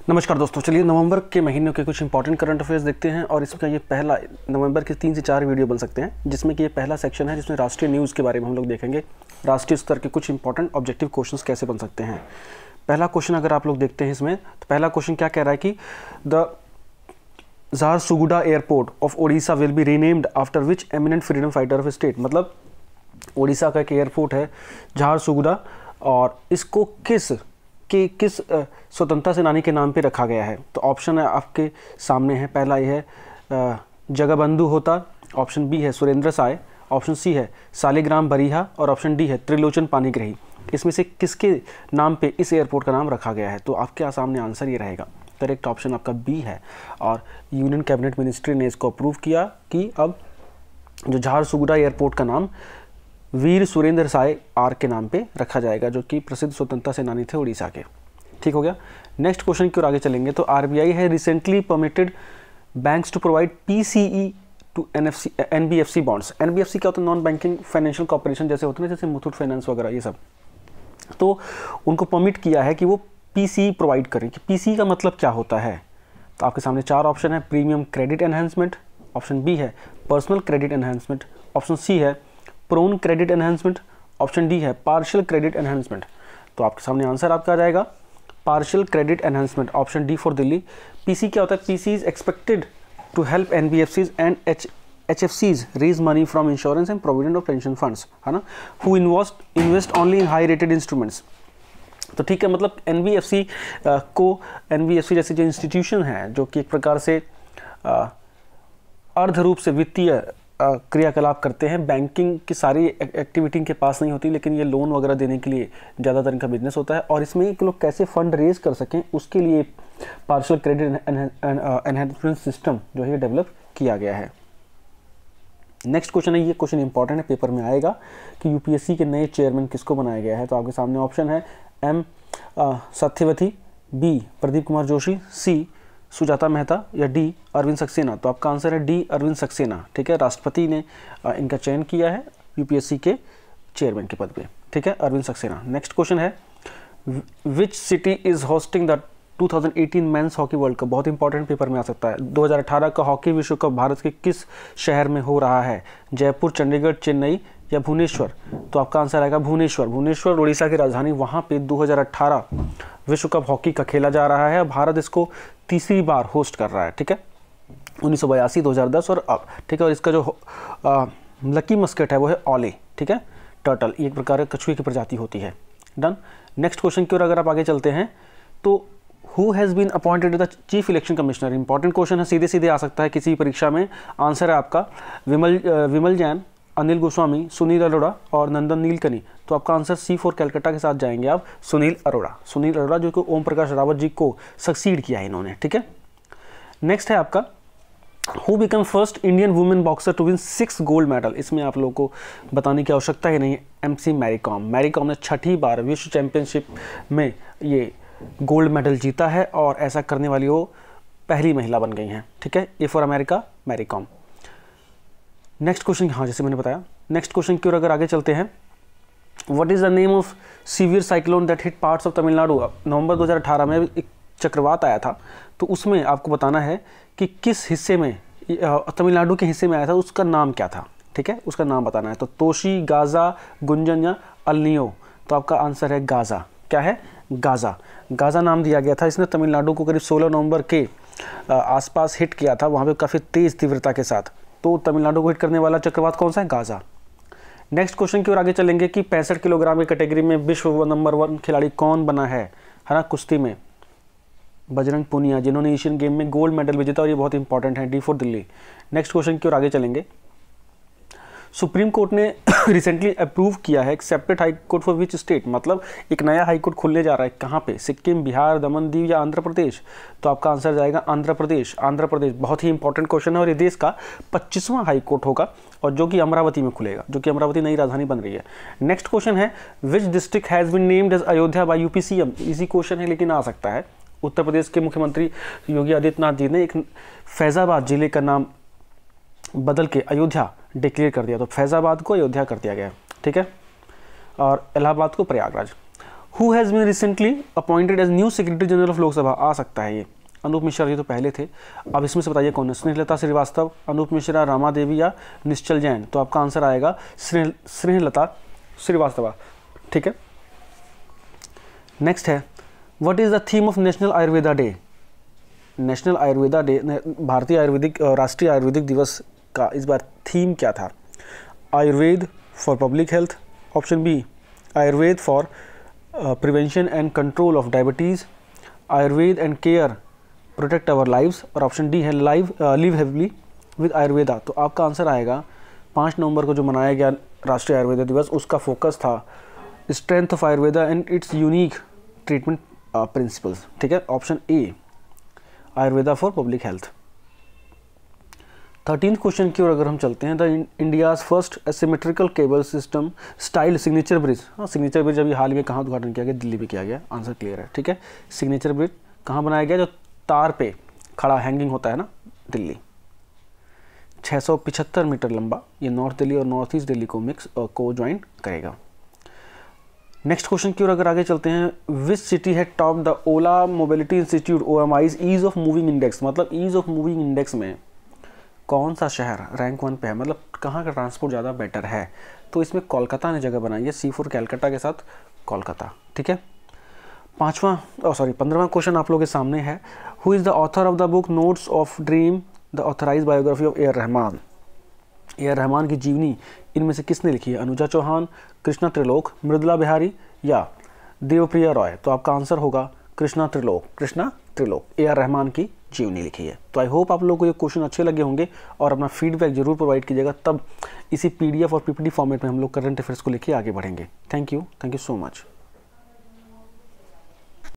नमस्कार दोस्तों, चलिए नवंबर के महीने के कुछ इंपॉर्टेंट करंट अफेयर्स देखते हैं। और इसका ये पहला नवंबर के 3 से 4 वीडियो बन सकते हैं, जिसमें कि ये पहला सेक्शन है जिसमें राष्ट्रीय न्यूज़ के बारे में हम लोग देखेंगे। राष्ट्रीय स्तर के कुछ इंपॉर्टेंट ऑब्जेक्टिव क्वेश्चंस कैसे बन सकते हैं। पहला क्वेश्चन अगर आप लोग देखते हैं इसमें, तो पहला क्वेश्चन क्या कह रहा है कि the Jharsuguda airport of Odisha will be renamed after which eminent freedom fighter of state. मतलब ओडिशा का एक एयरपोर्ट है झारसुगुडा, और इसको किस स्वतंत्रता सेनानी के नाम पे रखा गया है। तो ऑप्शन है आपके सामने है। पहला ये है जगबंधु होता, ऑप्शन बी है सुरेंद्र साय, ऑप्शन सी है सालिग्राम बरिहा, और ऑप्शन डी है त्रिलोचन पाणिग्राही। इसमें से किसके नाम पे इस एयरपोर्ट का नाम रखा गया है? तो आपके सामने आंसर ये रहेगा। करेक्ट ऑप्शन आपका बी है। और यूनियन कैबिनेट मिनिस्ट्री ने इसको अप्रूव किया कि अब जो झारसुगुडा एयरपोर्ट का नाम वीर सुरेंद्र साय आर के नाम पे रखा जाएगा, जो कि प्रसिद्ध स्वतंत्रता सेनानी थे उड़ीसा के। ठीक हो गया। नेक्स्ट क्वेश्चन की ओर आगे चलेंगे। तो आरबीआई है recently permitted banks to provide PCE to NBFC bonds. NBFC क्या होता है? नॉन बैंकिंग फाइनेंशियल कॉर्पोरेशन जैसे होते हैं, जैसे मुथूट फाइनेंस वगैरह ये सब। तो उनको परमिट किया है कि वो पीसीई प्रोवाइड करें। कि पीसीई का मतलब क्या होता है? तो आपके सामने 4 ऑप्शन है। Premium credit enhancement, option B है personal credit enhancement, option C है prone credit enhancement, option D है पार्शियल क्रेडिट एनहेंसमेंट। तो आपके सामने आंसर आपका आ जाएगा partial credit enhancement, option D for Delhi. PC क्या होता है? PC is expected to help NBFCs and एचएफसीज raise money from insurance and provident of pension funds, है ना, who invest only in high rated instruments. तो ठीक है, मतलब एनबीएफसी एनबीएफसी जैसे जो इंस्टीट्यूशन है, जो कि एक प्रकार से अर्ध रूप से वित्तीय क्रियाकलाप करते हैं, बैंकिंग की सारी एक्टिविटी के पास नहीं होती, लेकिन ये लोन वगैरह देने के लिए ज़्यादातर इनका बिजनेस होता है। और इसमें एक लोग कैसे फंड रेज कर सकें, उसके लिए पार्शियल क्रेडिट एनहेंसमेंट सिस्टम जो है डेवलप किया गया है। नेक्स्ट क्वेश्चन है, ये क्वेश्चन इंपॉर्टेंट है, पेपर में आएगा कि यूपीएससी के नए चेयरमैन किसको बनाया गया है। तो आपके सामने ऑप्शन है एम सत्यवती, बी प्रदीप कुमार जोशी, सी सुजाता मेहता, या डी अरविंद सक्सेना। तो आपका आंसर है डी अरविंद सक्सेना। ठीक है, राष्ट्रपति ने इनका चयन किया है यूपीएससी के चेयरमैन के पद पे। ठीक है, अरविंद सक्सेना। नेक्स्ट क्वेश्चन है which city is hosting the 2018 men's hockey world cup. बहुत इंपॉर्टेंट, पेपर में आ सकता है। 2018 का हॉकी विश्व कप भारत के किस शहर में हो रहा है? जयपुर, चंडीगढ़, चेन्नई या भुवनेश्वर। तो आपका आंसर आएगा भुवनेश्वर। भुवनेश्वर उड़ीसा की राजधानी, वहाँ पे 2018 विश्व कप हॉकी का खेला जा रहा है। भारत इसको तीसरी बार होस्ट कर रहा है। ठीक है, 1982, 2010 और अब। ठीक है, और इसका जो लकी मस्केट है वो है ओले। ठीक है, टर्टल, एक प्रकार का कछुए की प्रजाति होती है। डन। नेक्स्ट क्वेश्चन की ओर अगर आप आगे चलते हैं, तो who has been appointed the chief election commissioner. Important question है, सीधे सीधे आ सकता है किसी परीक्षा में। आंसर है आपका विमल जैन, अनिल गोस्वामी, सुनील अरोड़ा और नंदन नीलकनी। तो आपका आंसर सी फॉर कैलकाटा के साथ जाएंगे आप, सुनील अरोड़ा। सुनील अरोड़ा जो कि ओम प्रकाश रावत जी को सक्सीड किया है इन्होंने। ठीक है, नेक्स्ट है आपका who become first Indian women boxer to win 6 gold medal. इसमें आप लोगों को बताने की आवश्यकता ही नहीं है, MC Mary Kom. Mary Kom ने 6ठी बार विश्व चैंपियनशिप में ये गोल्ड मेडल जीता है, और ऐसा करने वाली वो पहली महिला बन गई हैं। ठीक है, A for America, Mary Kom. Next question, हाँ जैसे मैंने बताया, नेक्स्ट क्वेश्चन की ओर अगर आगे चलते हैं, what is the name of severe cyclone that hit parts of Tamil Nadu. नवंबर 2018 में एक चक्रवात आया था, तो उसमें आपको बताना है कि किस हिस्से में, तमिलनाडु के हिस्से में आया था, उसका नाम क्या था। ठीक है, उसका नाम बताना है। तो तोशी, गाजा, गुंजन या अल्नियो। तो आपका आंसर है गाजा। क्या है? गाजा। गाजा नाम दिया गया था। इसने तमिलनाडु को करीब 16 नवंबर के आसपास हिट किया था, वहाँ पे काफ़ी तेज़ तीव्रता के साथ। तो तमिलनाडु को हिट करने वाला चक्रवात कौन सा है? गाजा। नेक्स्ट क्वेश्चन की ओर आगे चलेंगे कि 65 किलोग्राम की कैटेगरी में विश्व नंबर 1 खिलाड़ी कौन बना है ना, कुश्ती में? बजरंग पुनिया, जिन्होंने एशियन गेम में गोल्ड मेडल विजेता, और ये बहुत इंपॉर्टेंट है, D for Delhi. Next question की ओर आगे चलेंगे। सुप्रीम कोर्ट ने रिसेंटली अप्रूव किया है एक separate high court for which state. मतलब एक नया हाई कोर्ट खुलने जा रहा है, कहाँ पे? सिक्किम, बिहार, दमन दीव या आंध्र प्रदेश। तो आपका आंसर जाएगा आंध्र प्रदेश। आंध्र प्रदेश बहुत ही इंपॉर्टेंट क्वेश्चन है, और ये देश का 25वां हाई कोर्ट होगा, और जो कि अमरावती में खुलेगा, जो कि अमरावती नई राजधानी बन रही है। नेक्स्ट क्वेश्चन है which district has been named as Ayodhya by UP CM. Easy question है, लेकिन आ सकता है। उत्तर प्रदेश के मुख्यमंत्री योगी आदित्यनाथ जी ने एक फैजाबाद जिले का नाम बदल के अयोध्या डिक्लेयर कर दिया। तो फैजाबाद को अयोध्या कर दिया गया। ठीक है, और इलाहाबाद को Prayagraj. Who has been recently appointed as new secretary general of Lok Sabha, आ सकता है ये, अनूप मिश्रा जी तो पहले थे। अब इसमें से बताइए कौन है, स्नेहलता श्रीवास्तव, अनूप मिश्रा, रामा देवी या निश्चल जैन। तो आपका आंसर आएगा स्नेहलता श्रीवास्तव। ठीक है, नेक्स्ट है what is the theme of national Ayurveda day. National Ayurveda day, भारतीय आयुर्वेदिक राष्ट्रीय आयुर्वेदिक दिवस का इस बार थीम क्या था। Ayurveda for public health, option B Ayurveda for prevention and control of diabetes, Ayurveda and care protect our lives, और ऑप्शन डी है लिव हैप्पीली विद आयुर्वेदा। तो आपका आंसर आएगा 5 नवंबर को जो मनाया गया राष्ट्रीय आयुर्वेदा दिवस, उसका फोकस था strength of Ayurveda and it's unique treatment principles. ठीक है, option A Ayurveda for public health. 13th question की ओर अगर हम चलते हैं, the India's first asymmetrical cable system style signature bridge. हाँ, सिग्नेचर ब्रिज अभी हाल में कहाँ उद्घाटन किया गया, दिल्ली में किया गया, आंसर क्लियर है। ठीक है, सिग्नेचर ब्रिज कहाँ बनाया गया, जो तार पे खड़ा हैंगिंग होता है ना, दिल्ली। 675 मीटर लंबा, ये नॉर्थ दिल्ली और नॉर्थ ईस्ट दिल्ली को ज्वाइन करेगा। नेक्स्ट क्वेश्चन की ओर अगर आगे चलते हैं, विच सिटी है top the Ola mobility institute OMI's ease of moving index. मतलब ईज ऑफ मूविंग इंडेक्स में कौन सा शहर रैंक 1 पे है, मतलब कहाँ का ट्रांसपोर्ट ज़्यादा बेटर है। तो इसमें कोलकाता ने जगह बनाई है, C4 कैलकाटा के साथ कोलकाता। ठीक है, 15वां क्वेश्चन आप लोगों के सामने है, who is the author of the book notes of dream the authorise biography of A.R. Rahman. A.R. Rahman की जीवनी इनमें से किसने लिखी है, अनुजा चौहान, कृष्णा त्रिलोक, मृदुला बिहारी या देवप्रिया रॉय। तो आपका आंसर होगा कृष्णा त्रिलोक A.R. रहमान की जीवनी लिखी है। तो आई होप आप लोगों को ये क्वेश्चन अच्छे लगे होंगे और अपना फीडबैक जरूर प्रोवाइड कीजिएगा, तब इसी PDF और PPT फॉर्मेट में हम लोग करंट अफेयर्स को लेके आगे बढ़ेंगे। Thank you so much.